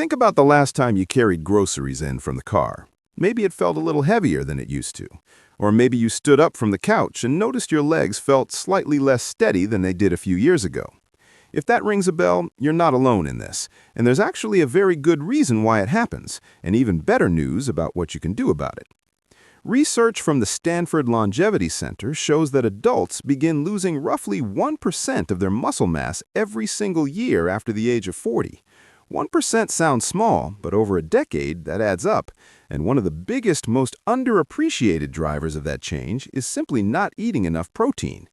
Think about the last time you carried groceries in from the car. Maybe it felt a little heavier than it used to. Or maybe you stood up from the couch and noticed your legs felt slightly less steady than they did a few years ago. If that rings a bell, you're not alone in this, and there's actually a very good reason why it happens, and even better news about what you can do about it. Research from the Stanford Longevity Center shows that adults begin losing roughly 1% of their muscle mass every single year after the age of 40. 1% sounds small, but over a decade, that adds up, and one of the biggest, most underappreciated drivers of that change is simply not eating enough protein.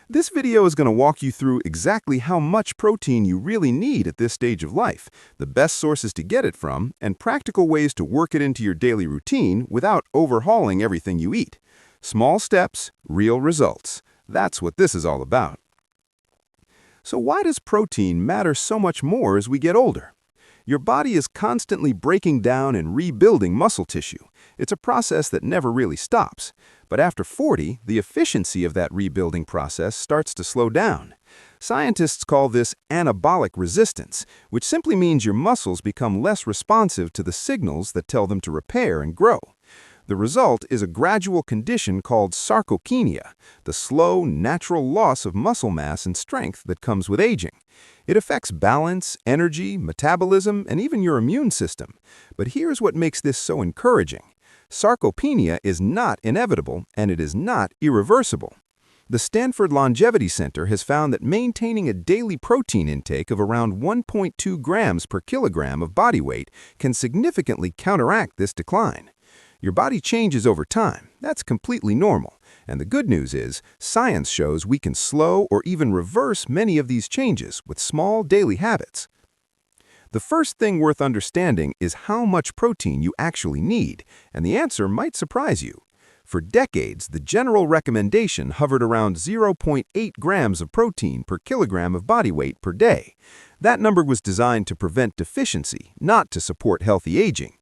This video is going to walk you through exactly how much protein you really need at this stage of life, the best sources to get it from, and practical ways to work it into your daily routine without overhauling everything you eat. Small steps, real results. That's what this is all about. So why does protein matter so much more as we get older? Your body is constantly breaking down and rebuilding muscle tissue. It's a process that never really stops. But after 40, the efficiency of that rebuilding process starts to slow down. Scientists call this anabolic resistance, which simply means your muscles become less responsive to the signals that tell them to repair and grow. The result is a gradual condition called sarcopenia, the slow, natural loss of muscle mass and strength that comes with aging. It affects balance, energy, metabolism, and even your immune system. But here's what makes this so encouraging. Sarcopenia is not inevitable, and it is not irreversible. The Stanford Longevity Center has found that maintaining a daily protein intake of around 1.2 grams per kilogram of body weight can significantly counteract this decline. Your body changes over time. That's completely normal. And the good news is, science shows we can slow or even reverse many of these changes with small daily habits. The first thing worth understanding is how much protein you actually need, and the answer might surprise you. For decades, the general recommendation hovered around 0.8 grams of protein per kilogram of body weight per day. That number was designed to prevent deficiency, not to support healthy aging.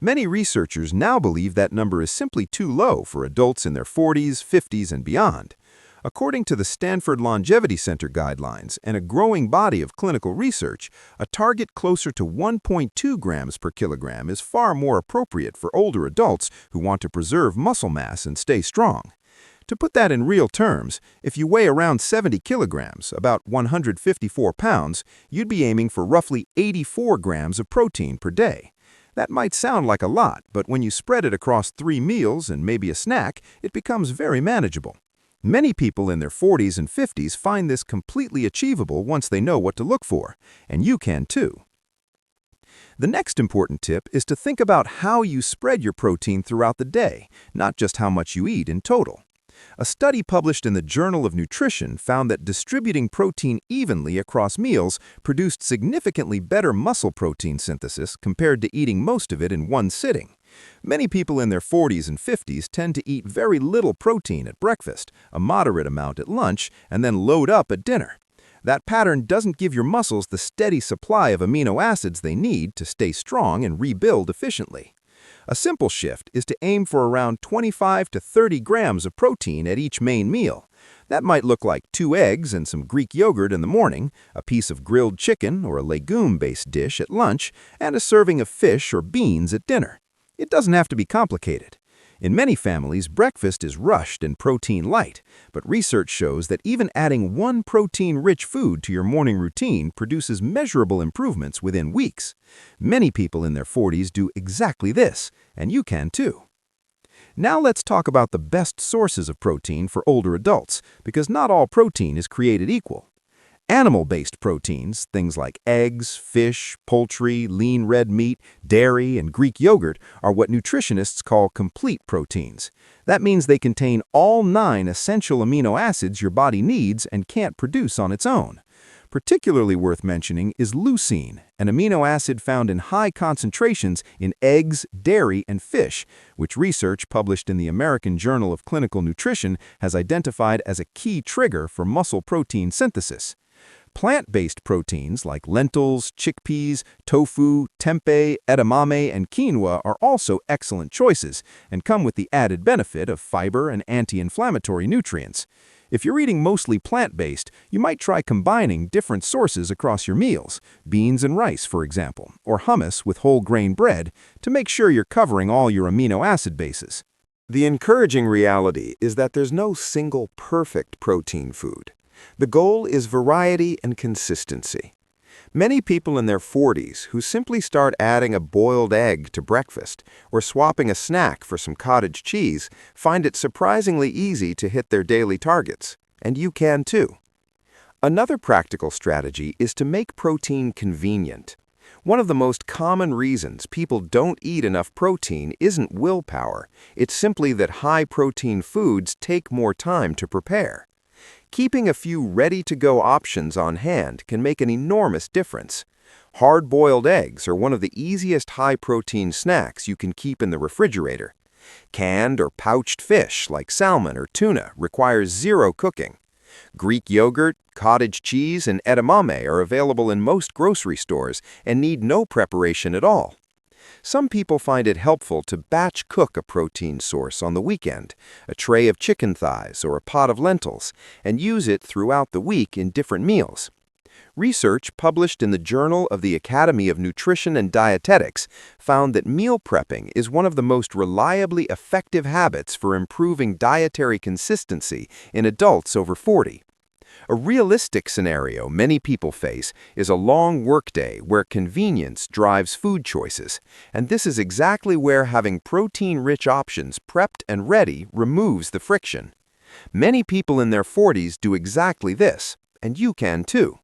Many researchers now believe that number is simply too low for adults in their 40s, 50s, and beyond. According to the Stanford Longevity Center guidelines and a growing body of clinical research, a target closer to 1.2 grams per kilogram is far more appropriate for older adults who want to preserve muscle mass and stay strong. To put that in real terms, if you weigh around 70 kilograms, about 154 pounds, you'd be aiming for roughly 84 grams of protein per day. That might sound like a lot, but when you spread it across 3 meals and maybe a snack, it becomes very manageable. Many people in their 40s and 50s find this completely achievable once they know what to look for, and you can too. The next important tip is to think about how you spread your protein throughout the day, not just how much you eat in total. A study published in the Journal of Nutrition found that distributing protein evenly across meals produced significantly better muscle protein synthesis compared to eating most of it in one sitting. Many people in their 40s and 50s tend to eat very little protein at breakfast, a moderate amount at lunch, and then load up at dinner. That pattern doesn't give your muscles the steady supply of amino acids they need to stay strong and rebuild efficiently. A simple shift is to aim for around 25 to 30 grams of protein at each main meal. That might look like 2 eggs and some Greek yogurt in the morning, a piece of grilled chicken or a legume-based dish at lunch, and a serving of fish or beans at dinner. It doesn't have to be complicated. In many families, breakfast is rushed and protein light, but research shows that even adding one protein-rich food to your morning routine produces measurable improvements within weeks. Many people in their 40s do exactly this, and you can too. Now let's talk about the best sources of protein for older adults, because not all protein is created equal. Animal-based proteins, things like eggs, fish, poultry, lean red meat, dairy, and Greek yogurt, are what nutritionists call complete proteins. That means they contain all 9 essential amino acids your body needs and can't produce on its own. Particularly worth mentioning is leucine, an amino acid found in high concentrations in eggs, dairy, and fish, which research published in the American Journal of Clinical Nutrition has identified as a key trigger for muscle protein synthesis. Plant-based proteins like lentils, chickpeas, tofu, tempeh, edamame, and quinoa are also excellent choices and come with the added benefit of fiber and anti-inflammatory nutrients. If you're eating mostly plant-based, you might try combining different sources across your meals, beans and rice, for example, or hummus with whole grain bread, to make sure you're covering all your amino acid bases. The encouraging reality is that there's no single perfect protein food. The goal is variety and consistency. Many people in their 40s who simply start adding a boiled egg to breakfast or swapping a snack for some cottage cheese find it surprisingly easy to hit their daily targets, and you can too. Another practical strategy is to make protein convenient. One of the most common reasons people don't eat enough protein isn't willpower, it's simply that high-protein foods take more time to prepare. Keeping a few ready-to-go options on hand can make an enormous difference. Hard-boiled eggs are one of the easiest high-protein snacks you can keep in the refrigerator. Canned or pouched fish like salmon or tuna requires zero cooking. Greek yogurt, cottage cheese, and edamame are available in most grocery stores and need no preparation at all. Some people find it helpful to batch cook a protein source on the weekend, a tray of chicken thighs or a pot of lentils, and use it throughout the week in different meals. Research published in the Journal of the Academy of Nutrition and Dietetics found that meal prepping is one of the most reliably effective habits for improving dietary consistency in adults over 40. A realistic scenario many people face is a long workday where convenience drives food choices, and this is exactly where having protein-rich options prepped and ready removes the friction. Many people in their 40s do exactly this, and you can too.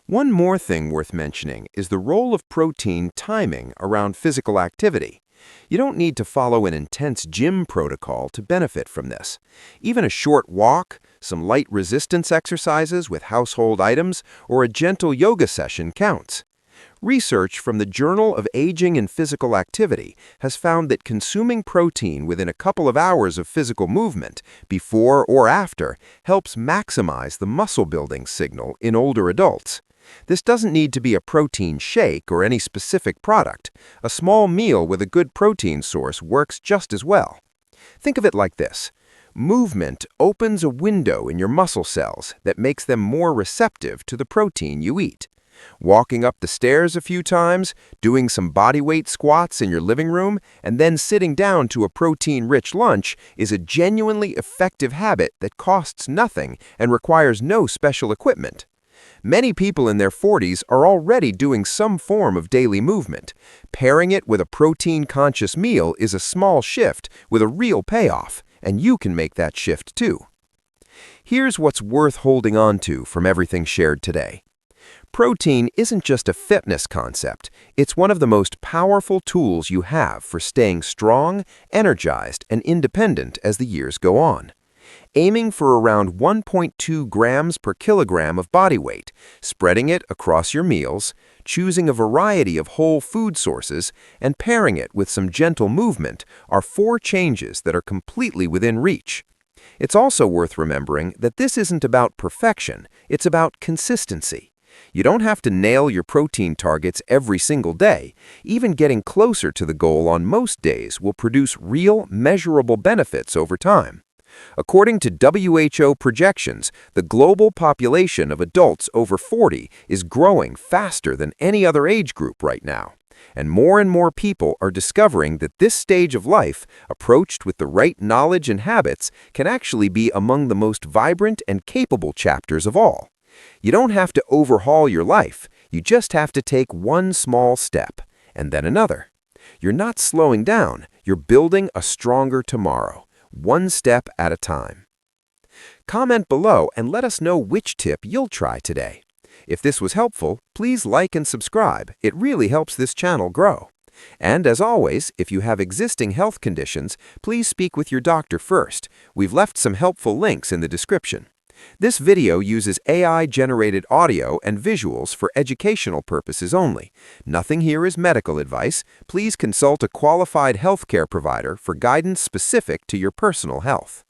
One more thing worth mentioning is the role of protein timing around physical activity. You don't need to follow an intense gym protocol to benefit from this. Even a short walk, some light resistance exercises with household items, or a gentle yoga session counts. Research from the Journal of Aging and Physical Activity has found that consuming protein within a couple of hours of physical movement, before or after, helps maximize the muscle-building signal in older adults. This doesn't need to be a protein shake or any specific product. A small meal with a good protein source works just as well. Think of it like this. Movement opens a window in your muscle cells that makes them more receptive to the protein you eat. Walking up the stairs a few times, doing some bodyweight squats in your living room, and then sitting down to a protein-rich lunch is a genuinely effective habit that costs nothing and requires no special equipment. Many people in their 40s are already doing some form of daily movement. Pairing it with a protein-conscious meal is a small shift with a real payoff, and you can make that shift too. Here's what's worth holding on to from everything shared today. Protein isn't just a fitness concept, it's one of the most powerful tools you have for staying strong, energized, and independent as the years go on. Aiming for around 1.2 grams per kilogram of body weight, spreading it across your meals, choosing a variety of whole food sources, and pairing it with some gentle movement are 4 changes that are completely within reach. It's also worth remembering that this isn't about perfection, it's about consistency. You don't have to nail your protein targets every single day. Even getting closer to the goal on most days will produce real, measurable benefits over time. According to WHO projections, the global population of adults over 40 is growing faster than any other age group right now. And more people are discovering that this stage of life, approached with the right knowledge and habits, can actually be among the most vibrant and capable chapters of all. You don't have to overhaul your life, you just have to take one small step, and then another. You're not slowing down, you're building a stronger tomorrow. One step at a time. Comment below and let us know which tip you'll try today. If this was helpful, please like and subscribe. It really helps this channel grow. And as always, if you have existing health conditions, please speak with your doctor first. We've left some helpful links in the description. This video uses AI-generated audio and visuals for educational purposes only. Nothing here is medical advice. Please consult a qualified healthcare provider for guidance specific to your personal health.